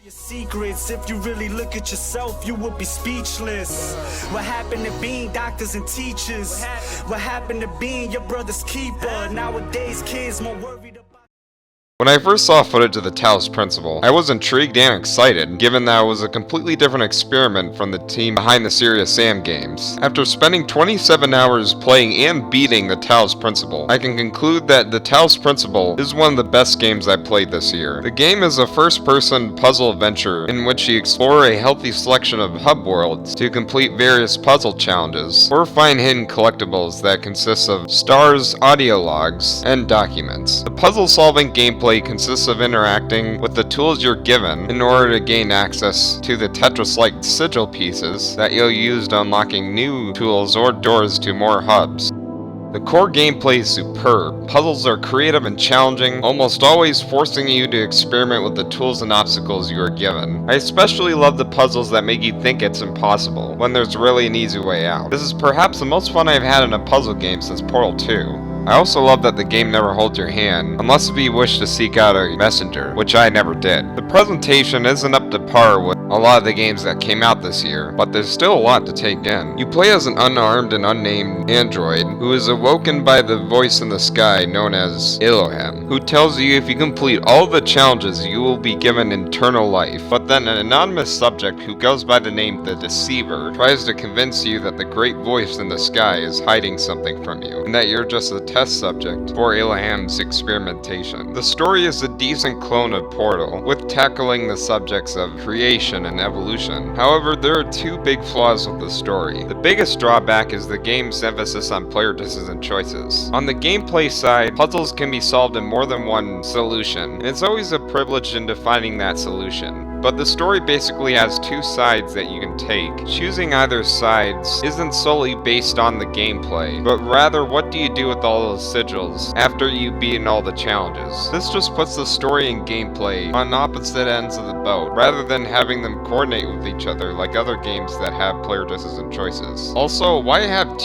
Your secrets, if you really look at yourself, you would be speechless. What happened to being doctors and teachers? What happened to being your brother's keeper? Nowadays, kids more worried about. When I first saw footage of the Talos Principle, I was intrigued and excited, given that it was a completely different experiment from the team behind the Serious Sam games. After spending 27 hours playing and beating the Talos Principle, I can conclude that the Talos Principle is one of the best games I played this year. The game is a first-person puzzle adventure in which you explore a healthy selection of hub worlds to complete various puzzle challenges, or find hidden collectibles that consist of stars, audio logs, and documents. The puzzle-solving gameplay consists of interacting with the tools you're given in order to gain access to the Tetris-like sigil pieces that you'll use to unlocking new tools or doors to more hubs. The core gameplay is superb. Puzzles are creative and challenging, almost always forcing you to experiment with the tools and obstacles you are given. I especially love the puzzles that make you think it's impossible, when there's really an easy way out. This is perhaps the most fun I've had in a puzzle game since Portal 2. I also love that the game never holds your hand, unless if you wish to seek out a messenger, which I never did. The presentation isn't up to par with a lot of the games that came out this year, but there's still a lot to take in. You play as an unarmed and unnamed android who is awoken by the voice in the sky known as Elohim, who tells you if you complete all the challenges you will be given eternal life. But then an anonymous subject who goes by the name The Deceiver tries to convince you that the great voice in the sky is hiding something from you, and that you're just a test subject for Elohim's experimentation. The story is a decent clone of Portal, with tackling the subjects of creation and evolution. However, there are two big flaws with the story. The biggest drawback is the game's emphasis on player decisions and choices. On the gameplay side, puzzles can be solved in more than one solution, and it's always a privilege in defining that solution. But the story basically has two sides that you can take. Choosing either sides isn't solely based on the gameplay, but rather what do you do with all those sigils after you've beaten all the challenges. This just puts the story and gameplay on opposite ends of the boat, rather than having them coordinate with each other like other games that have player decisions and choices. Also, why have